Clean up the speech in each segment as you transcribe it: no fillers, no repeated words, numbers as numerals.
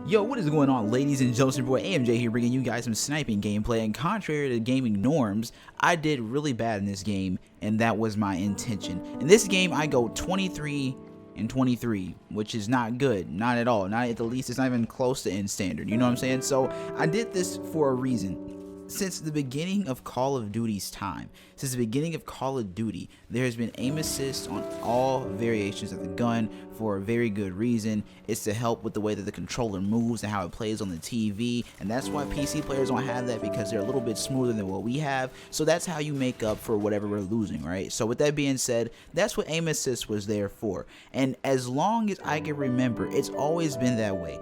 Yo, what is going on, ladies and gentlemen? Your boy AMJ here, bringing you guys some sniping gameplay. And contrary to gaming norms, I did really bad in this game, and that was my intention. In this game, I go 23 and 23, which is not good, not at all. Not at the least, it's not even close to end standard. You know what I'm saying? So I did this for a reason. Since the beginning of Call of Duty's time, since the beginning of Call of Duty, there has been aim assist on all variations of the gun for a very good reason. It's to help with the way that the controller moves and how it plays on the TV, and that's why PC players don't have that, because they're a little bit smoother than what we have. So that's how you make up for whatever we're losing, right? So with that being said, that's what aim assist was there for, and as long as I can remember, it's always been that way.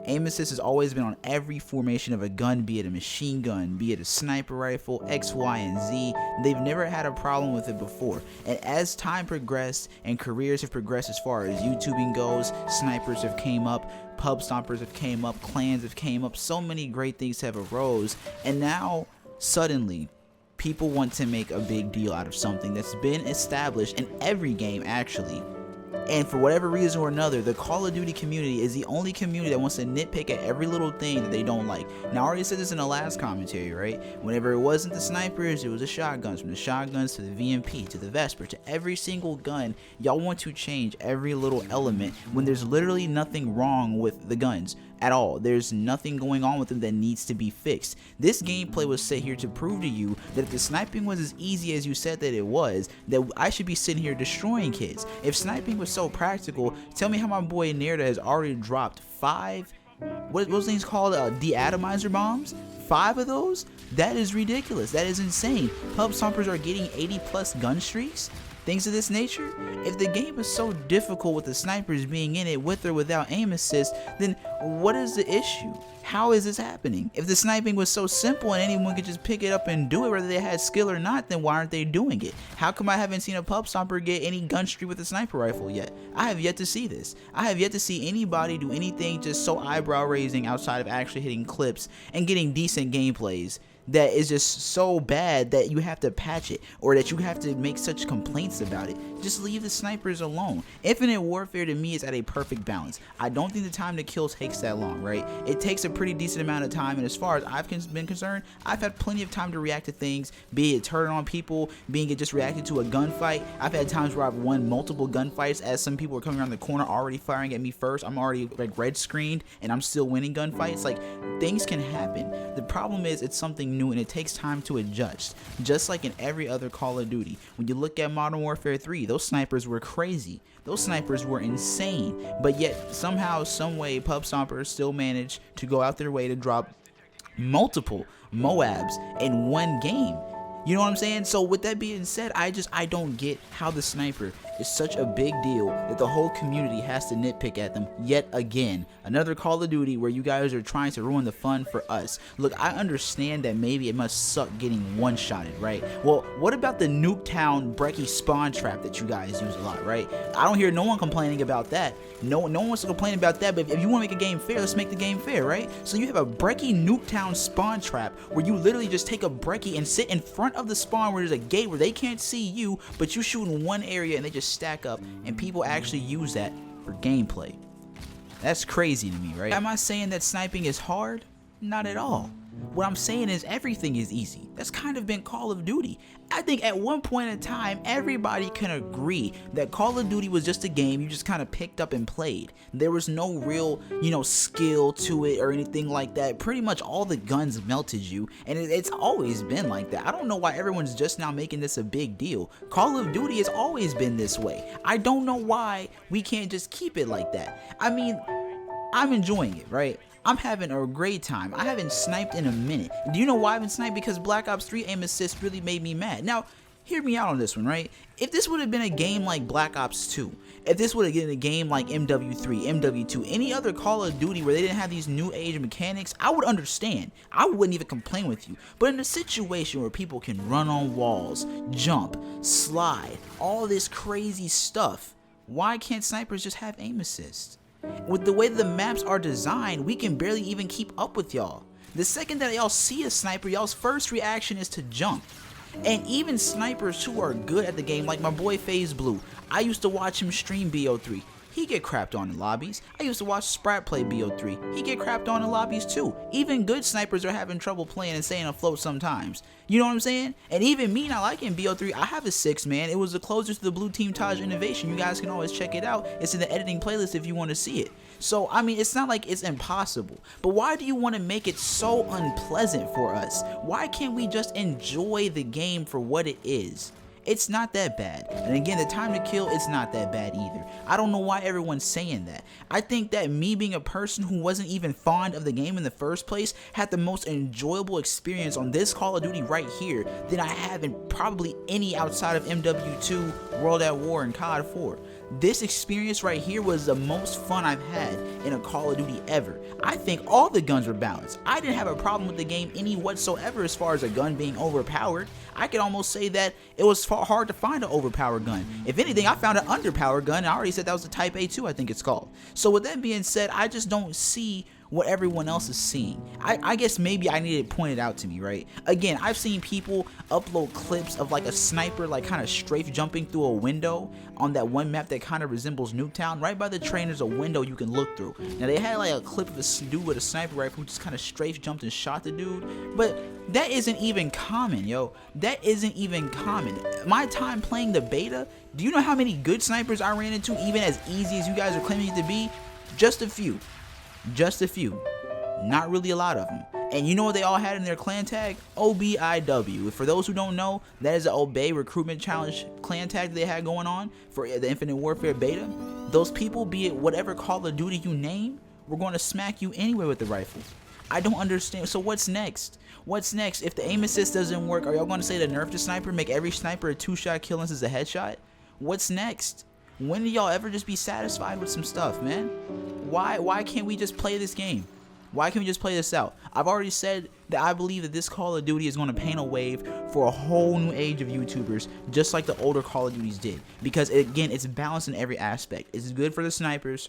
Aim assist has always been on every formation of a gun, be it a machine gun, be it a sniper rifle, X, Y, and Z. They've never had a problem with it before. And as time progressed and careers have progressed as far as YouTubing goes, snipers have came up, pub stompers have came up, clans have came up, so many great things have arose. And now, suddenly, people want to make a big deal out of something that's been established in every game, actually. And for whatever reason or another, the Call of Duty community is the only community that wants to nitpick at every little thing that they don't like. Now, I already said this in the last commentary, right? Whenever it wasn't the snipers, it was the shotguns. From the shotguns to the VMP to the Vesper to every single gun, y'all want to change every little element when there's literally nothing wrong with the guns at all. There's nothing going on with them that needs to be fixed. This gameplay was set here to prove to you that if the sniping was as easy as you said that it was, that I should be sitting here destroying kids. If sniping was so practical, tell me how my boy Nerda has already dropped 5, what those things called, DE-ATOMIZER bombs? 5 of those? That is ridiculous. That is insane. Pub stompers are getting 80+ gun streaks? Things of this nature. If the game is so difficult with the snipers being in it with or without aim assist, then what is the issue? How is this happening? If the sniping was so simple and anyone could just pick it up and do it whether they had skill or not, then why aren't they doing it? How come I haven't seen a pub stomper get any gun streak with a sniper rifle yet? I have yet to see this. I have yet to see anybody do anything just so eyebrow raising outside of actually hitting clips and getting decent gameplays that is just so bad that you have to patch it, or that you have to make such complaints about it. Just leave the snipers alone. Infinite Warfare to me is at a perfect balance. I don't think the time to kill takes that long, right? It takes a pretty decent amount of time, and as far as I've been concerned, I've had plenty of time to react to things, be it turn on people, being it just reacted to a gunfight. I've had times where I've won multiple gunfights as some people are coming around the corner already firing at me first. I'm already like red screened and I'm still winning gunfights. Like, things can happen. The problem is it's something new and it takes time to adjust, just like in every other Call of Duty. When you look at Modern Warfare 3, those snipers were crazy. Those snipers were insane, but yet somehow, some way, pub stompers still managed to go out their way to drop multiple Moabs in one game. You know what I'm saying? So with that being said, I don't get how the sniper is such a big deal that the whole community has to nitpick at them yet again. Another Call of Duty where you guys are trying to ruin the fun for us. Look, I understand that maybe it must suck getting one-shotted, right? Well, what about the Nuketown Brecci spawn trap that you guys use a lot, right? I don't hear no one complaining about that. No one wants to complain about that, but if you want to make a game fair, let's make the game fair, right? So you have a Brecci Nuketown spawn trap where you literally just take a Brecci and sit in front of the spawn where there's a gate where they can't see you, but you shoot in one area and they just stack up, and people actually use that for gameplay. That's crazy to me, right? Am I saying that sniping is hard? Not at all. What I'm saying is everything is easy. That's kind of been Call of Duty. I think at one point in time, everybody can agree that Call of Duty was just a game you just kind of picked up and played. There was no real, skill to it or anything like that. Pretty much all the guns melted you, and it's always been like that. I don't know why everyone's just now making this a big deal. Call of Duty has always been this way. I don't know why we can't just keep it like that. I mean, I'm enjoying it, right? I'm having a great time. I haven't sniped in a minute. Do you know why I haven't sniped? Because Black Ops 3 aim assist really made me mad. Now, hear me out on this one, right? If this would have been a game like Black Ops 2, if this would have been a game like MW3, MW2, any other Call of Duty where they didn't have these new age mechanics, I would understand. I wouldn't even complain with you. But in a situation where people can run on walls, jump, slide, all this crazy stuff, why can't snipers just have aim assist? With the way the maps are designed, we can barely even keep up with y'all. The second that y'all see a sniper, y'all's first reaction is to jump. And even snipers who are good at the game, like my boy FaZe Blue, I used to watch him stream BO3. he get crapped on in lobbies. I used to watch Sprat play BO3. He get crapped on in lobbies too. Even good snipers are having trouble playing and staying afloat sometimes. You know what I'm saying? And even me not liking BO3, I have a 6, man. It was the closer to the Blue Team Taj Innovation. You guys can always check it out. It's in the editing playlist if you want to see it. So, I mean, it's not like it's impossible. But why do you want to make it so unpleasant for us? Why can't we just enjoy the game for what it is? It's not that bad. And again, the time to kill, it's not that bad either. I don't know why everyone's saying that. I think that me being a person who wasn't even fond of the game in the first place had the most enjoyable experience on this Call of Duty right here than I have in probably any outside of MW2, World at War, and COD 4. This experience right here was the most fun I've had in a Call of Duty ever. I think all the guns were balanced. I didn't have a problem with the game any whatsoever as far as a gun being overpowered. I could almost say that it was hard to find an overpowered gun. If anything, I found an underpowered gun. I already said that was the Type A2, I think it's called. So with that being said, I just don't see what everyone else is seeing. I guess maybe I need it pointed out to me, right? Again, I've seen people upload clips of like a sniper like kind of strafe jumping through a window on that one map that kind of resembles Nuketown. Right by the train there's a window you can look through. Now they had like a clip of a dude with a sniper rifle who just kind of strafe jumped and shot the dude, but that isn't even common, yo. That isn't even common. My time playing the beta, do you know how many good snipers I ran into, even as easy as you guys are claiming it to be? Just a few. Just a few. Not really a lot of them. And you know what they all had in their clan tag? OBIW. For those who don't know, that is the Obey Recruitment Challenge clan tag that they had going on for the Infinite Warfare beta. Those people, be it whatever Call of Duty you name, we're going to smack you anyway with the rifle. I don't understand. So what's next? What's next? If the aim assist doesn't work, are y'all going to say to nerf the sniper, make every sniper a 2-shot kill unless it's a headshot? What's next? When do y'all ever just be satisfied with some stuff, man? Why can't we just play this game? Why can't we just play this out? I've already said that I believe that this Call of Duty is going to paint a wave for a whole new age of YouTubers, just like the older Call of Duties did. Because again, it's balanced in every aspect. It's good for the snipers.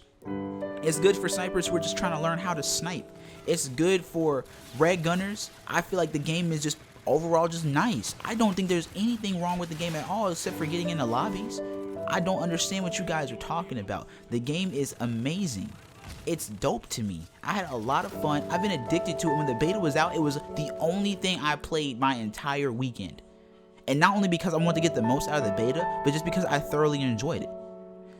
It's good for snipers who are just trying to learn how to snipe. It's good for red gunners. I feel like the game is just overall just nice. I don't think there's anything wrong with the game at all except for getting into lobbies. I don't understand what you guys are talking about. The game is amazing. It's dope to me. I had a lot of fun. I've been addicted to it. When the beta was out, it was the only thing I played my entire weekend. And not only because I wanted to get the most out of the beta, but just because I thoroughly enjoyed it.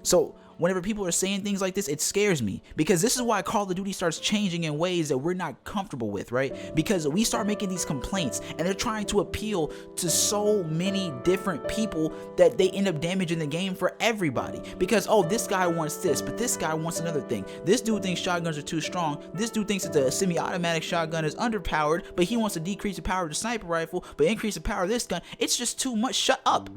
So whenever people are saying things like this, it scares me, because this is why Call of Duty starts changing in ways that we're not comfortable with, right? Because we start making these complaints and they're trying to appeal to so many different people that they end up damaging the game for everybody. Because, oh, this guy wants this, but this guy wants another thing. This dude thinks shotguns are too strong. This dude thinks that the semi-automatic shotgun is underpowered, but he wants to decrease the power of the sniper rifle, but increase the power of this gun. It's just too much. Shut up.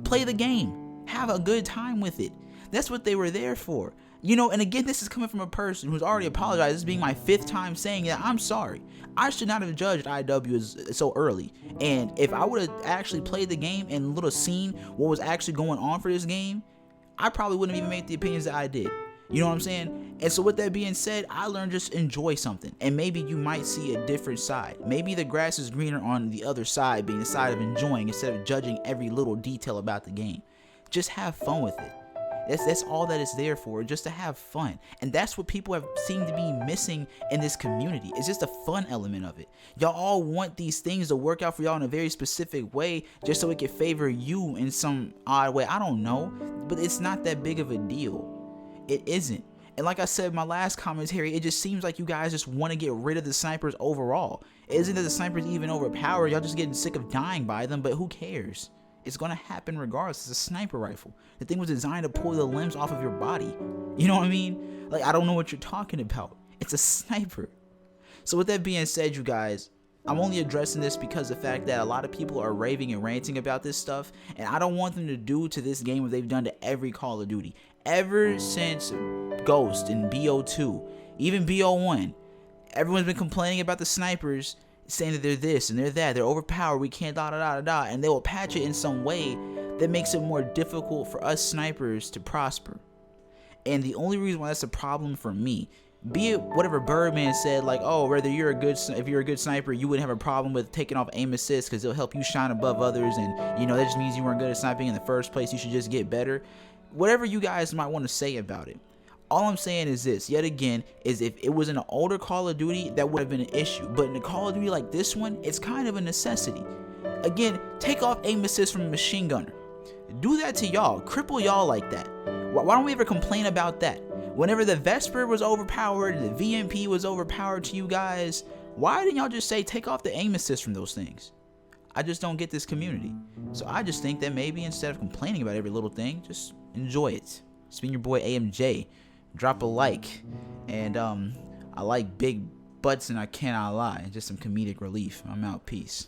Play the game. Have a good time with it. That's what they were there for. You know, and again, this is coming from a person who's already apologized. This being my 5th time saying that I'm sorry. I should not have judged IW so early. And if I would have actually played the game and little seen what was actually going on for this game, I probably wouldn't have even made the opinions that I did. You know what I'm saying? And so with that being said, I learned just enjoy something. And maybe you might see a different side. Maybe the grass is greener on the other side, being the side of enjoying instead of judging every little detail about the game. Just have fun with it. That's all that it's there for, just to have fun. And that's what people have seemed to be missing in this community. It's just the fun element of it. Y'all all want these things to work out for y'all in a very specific way, just so it can favor you in some odd way. I don't know, but it's not that big of a deal. It isn't. And like I said in my last commentary, it just seems like you guys just want to get rid of the snipers overall. It isn't that the snipers even overpowered, y'all just getting sick of dying by them, but who cares? It's going to happen regardless. It's a sniper rifle. The thing was designed to pull the limbs off of your body. You know what I mean? Like, I don't know what you're talking about. It's a sniper. So with that being said, you guys, I'm only addressing this because of the fact that a lot of people are raving and ranting about this stuff, and I don't want them to do to this game what they've done to every Call of Duty. Ever since Ghost and BO2, even BO1, everyone's been complaining about the snipers, saying that they're this and they're that, they're overpowered, we can't and they will patch it in some way that makes it more difficult for us snipers to prosper. And the only reason why that's a problem for me, be it whatever Birdman said, like, oh, whether if you're a good sniper, you wouldn't have a problem with taking off aim assist because it'll help you shine above others, and you know that just means you weren't good at sniping in the first place, you should just get better. Whatever you guys might want to say about it, All I'm saying is this, yet again, is if it was in an older Call of Duty, that would have been an issue. But in a Call of Duty like this one, it's kind of a necessity. Again, take off aim assist from a machine gunner. Do that to y'all. Cripple y'all like that. Why don't we ever complain about that? Whenever the Vesper was overpowered, the VMP was overpowered to you guys, why didn't y'all just say take off the aim assist from those things? I just don't get this community. So I just think that maybe instead of complaining about every little thing, just enjoy it. It's been your boy AMJ. Drop a like. And I like big butts and I cannot lie. Just some comedic relief. I'm out. Peace.